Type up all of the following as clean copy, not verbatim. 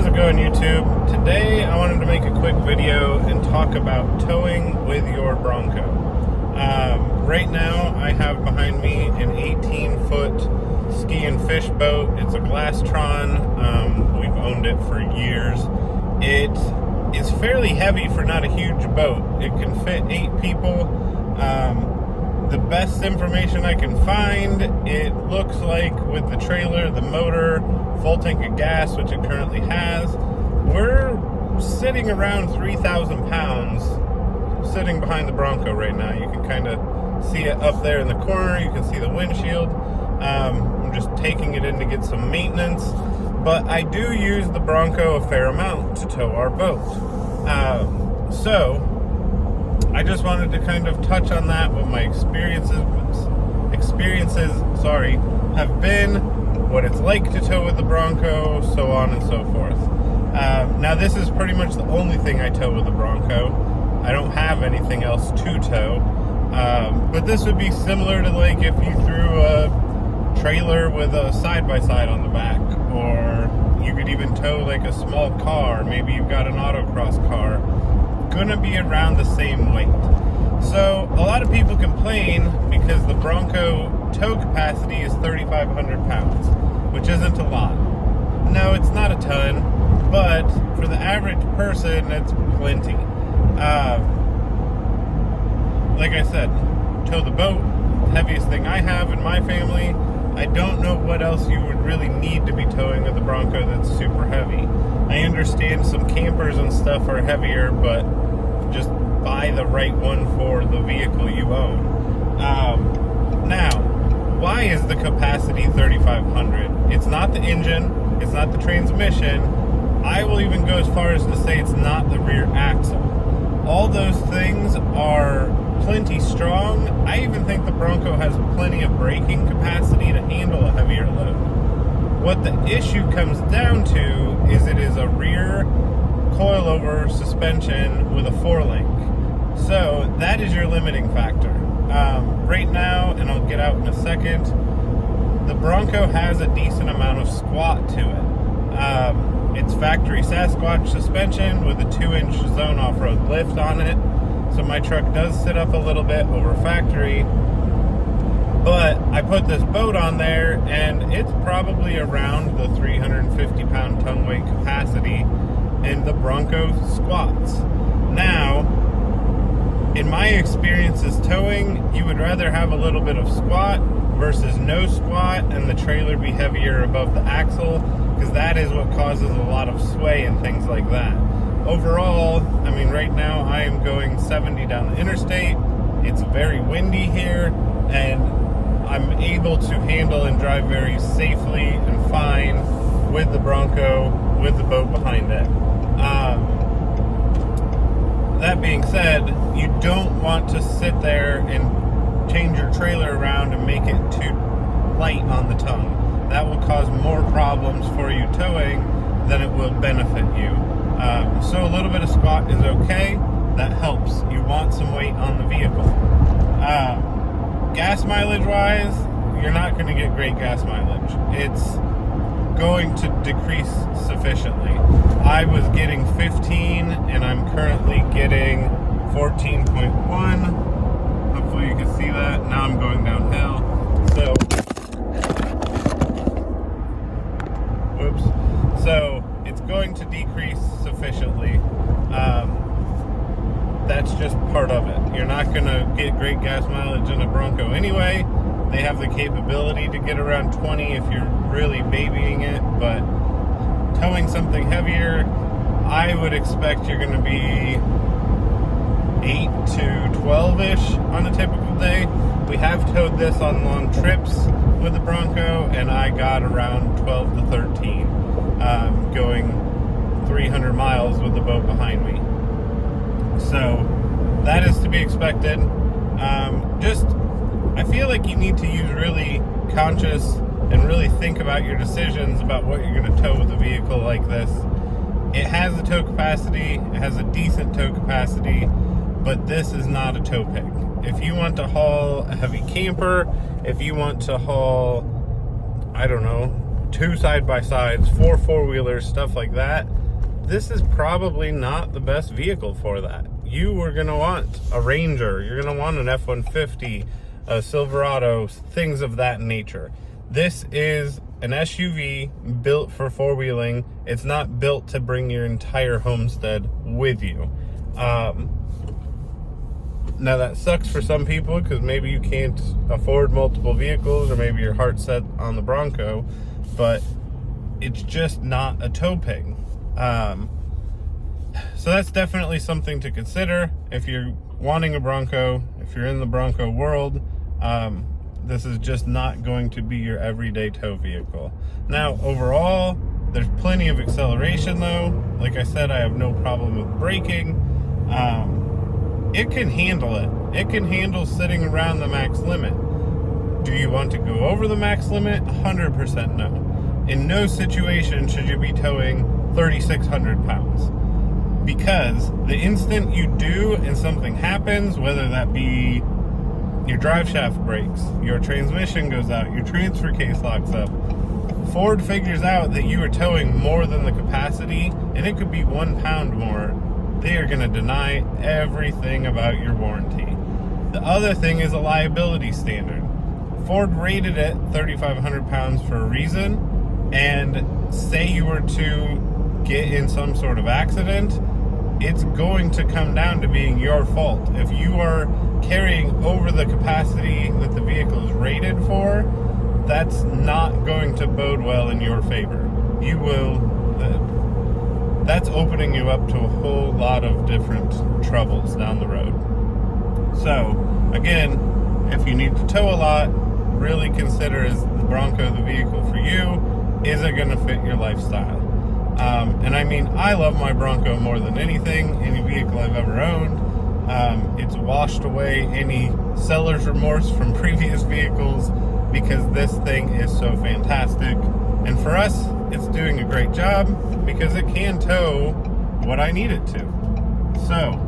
How's it going, YouTube? Today I wanted to make a quick video and talk about towing with your Bronco. Right now I have behind me an 18-foot ski and fish boat. It's a Glastron. We've owned it for years. It is fairly heavy for not a huge boat. It can fit 8 people. The best information I can find, it looks like with the trailer, the motor, full tank of gas, which it currently has, we're sitting around 3,000 pounds sitting behind the Bronco right now. You can kind of see it up there in the corner. You can see the windshield. I'm just taking it in to get some maintenance, but I do use the Bronco a fair amount to tow our boat. So I just wanted to kind of touch on that, what my experiences have been, what it's like to tow with the Bronco, so on and so forth. Now this is pretty much the only thing I tow with the Bronco. I don't have anything else to tow. But this would be similar to like if you threw a trailer with a side-by-side on the back, or you could even tow like a small car. Maybe you've got an autocross car. Gonna be around the same weight. So a lot of people complain because the Bronco tow capacity is 3,500 pounds, which isn't a lot. No, it's not a ton, but for the average person, it's plenty. Like I said, tow the boat, heaviest thing I have in my family. I don't know what else you would really need to be towing with the Bronco that's super heavy. I understand some campers and stuff are heavier, but just buy the right one for the vehicle you own. Now, why is the capacity 3,500? It's not the engine, it's not the transmission. I will even go as far as to say it's not the rear axle. All those things are plenty strong. I even think the Bronco has plenty of braking capacity to handle a heavier load. What the issue comes down to is it is a rear coilover suspension with a 4-link. So that is your limiting factor. Right now, and I'll get out in a second, the Bronco has a decent amount of squat to it. It's factory Sasquatch suspension with a 2-inch zone off-road lift on it. So my truck does sit up a little bit over factory. But I put this boat on there, and it's probably around the 350 pound tongue weight capacity, and the Bronco squats. Now, in my experiences towing, you would rather have a little bit of squat versus no squat, and the trailer be heavier above the axle, because that is what causes a lot of sway and things like that. Overall, I mean, right now I am going 70 down the interstate. It's very windy here, and I'm able to handle and drive very safely and fine with the Bronco, with the boat behind it. That being said, you don't want to sit there and change your trailer around and make it too light on the tongue. That will cause more problems for you towing than it will benefit you. So a little bit of squat is okay. That helps. You want some weight on the vehicle. Gas mileage wise, you're not going to get great gas mileage. It's going to decrease sufficiently. I was getting 15 and I'm currently getting 14.1. Hopefully you can see that. Now I'm going downhill. So, whoops. So it's going to decrease sufficiently. That's just part of it. You're not going to get great gas mileage in a Bronco anyway. They have the capability to get around 20 if you're really babying it, but towing something heavier, I would expect you're going to be 8 to 12-ish on a typical day. We have towed this on long trips with the Bronco, and I got around 12 to 13, going 300 miles with the boat behind me. So that is to be expected. I feel like you need to use really conscious and really think about your decisions about what you're going to tow with a vehicle like this. It has a tow capacity, it has a decent tow capacity, but this is not a tow pig. If you want to haul a heavy camper, if you want to haul, I don't know, 2 side-by-sides, 4 four-wheelers, stuff like that, this is probably not the best vehicle for that. You are going to want a Ranger, you're going to want an F-150, a Silverado, things of that nature. This is an SUV built for four-wheeling. It's not built to bring your entire homestead with you. Now that sucks for some people because maybe you can't afford multiple vehicles, or maybe your heart's set on the Bronco, but it's just not a tow pig. So that's definitely something to consider if you're wanting a Bronco, if you're in the Bronco world. This is just not going to be your everyday tow vehicle. Now, overall, there's plenty of acceleration though. Like I said, I have no problem with braking. It can handle it. It can handle sitting around the max limit. Do you want to go over the max limit? 100% no. In no situation should you be towing 3,600 pounds. Because the instant you do and something happens, whether that be your drive shaft breaks, your transmission goes out, your transfer case locks up, Ford figures out that you are towing more than the capacity, and it could be 1 pound more, they are going to deny everything about your warranty. The other thing is a liability standard. Ford rated it 3,500 pounds for a reason, and say you were to get in some sort of accident, it's going to come down to being your fault. If you are carrying over the capacity that the vehicle is rated for, that's not going to bode well in your favor. You will, that's opening you up to a whole lot of different troubles down the road. So, again, if you need to tow a lot, really consider, is the Bronco the vehicle for you? Is it going to fit your lifestyle? And I mean, I love my Bronco more than anything, any vehicle I've ever owned. It's washed away any seller's remorse from previous vehicles because this thing is so fantastic. And for us, it's doing a great job because it can tow what I need it to. So,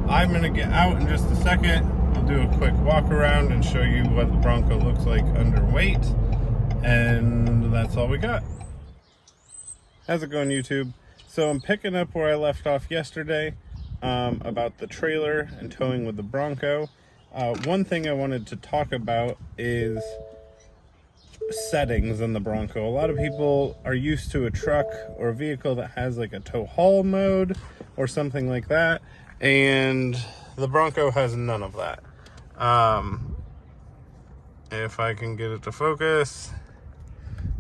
I'm going to get out in just a second. I'll do a quick walk around and show you what the Bronco looks like underweight. And that's all we got. How's it going, YouTube? So I'm picking up where I left off yesterday about the trailer and towing with the Bronco. One thing I wanted to talk about is settings in the Bronco. A lot of people are used to a truck or a vehicle that has like a tow haul mode or something like that, and the Bronco has none of that. If I can get it to focus,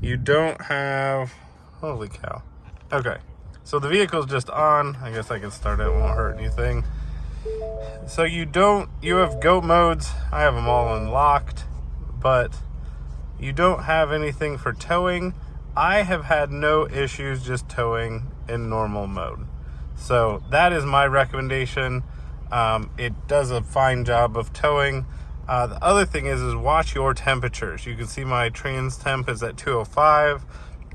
you don't have... Holy cow. Okay, so the vehicle's just on. I guess I can start it, it won't hurt anything. So you have go modes. I have them all unlocked, but you don't have anything for towing. I have had no issues just towing in normal mode. So that is my recommendation. It does a fine job of towing. The other thing is watch your temperatures. You can see my trans temp is at 205.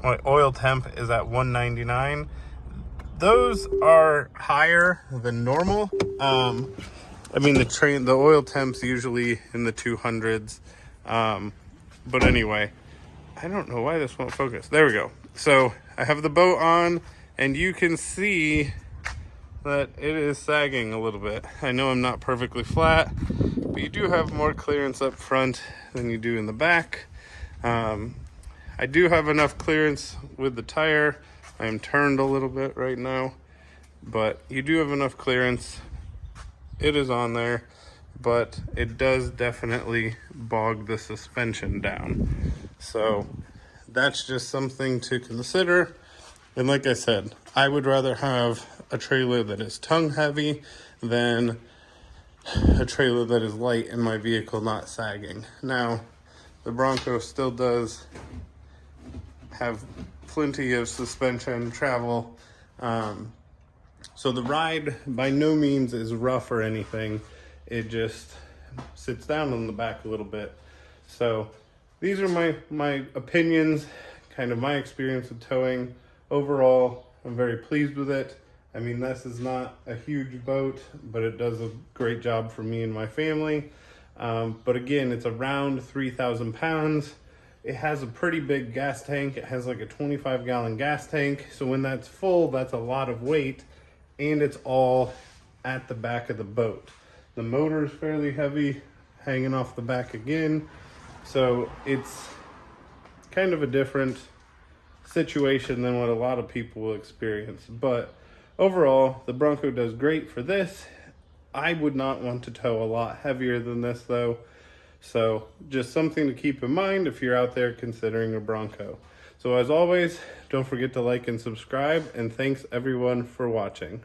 My oil temp is at 199. Those are higher than normal. I mean, the oil temp's usually in the 200s. But anyway, I don't know why this won't focus. There we go. So I have the boat on, and you can see that it is sagging a little bit. I know I'm not perfectly flat, but you do have more clearance up front than you do in the back. I do have enough clearance with the tire. I am turned a little bit right now, but you do have enough clearance. It is on there, but it does definitely bog the suspension down. So that's just something to consider. And like I said, I would rather have a trailer that is tongue heavy than a trailer that is light and my vehicle not sagging. Now, the Bronco still does have plenty of suspension travel. So the ride by no means is rough or anything. It just sits down on the back a little bit. So these are my opinions, kind of my experience with towing. Overall, I'm very pleased with it. I mean, this is not a huge boat, but it does a great job for me and my family. But again, it's around 3,000 pounds. It has a pretty big gas tank. It has like a 25-gallon gas tank. So when that's full, that's a lot of weight, and it's all at the back of the boat. The motor is fairly heavy, hanging off the back again. So it's kind of a different situation than what a lot of people will experience. But overall, the Bronco does great for this. I would not want to tow a lot heavier than this though. So just something to keep in mind if you're out there considering a Bronco. So as always, don't forget to like and subscribe, and thanks everyone for watching.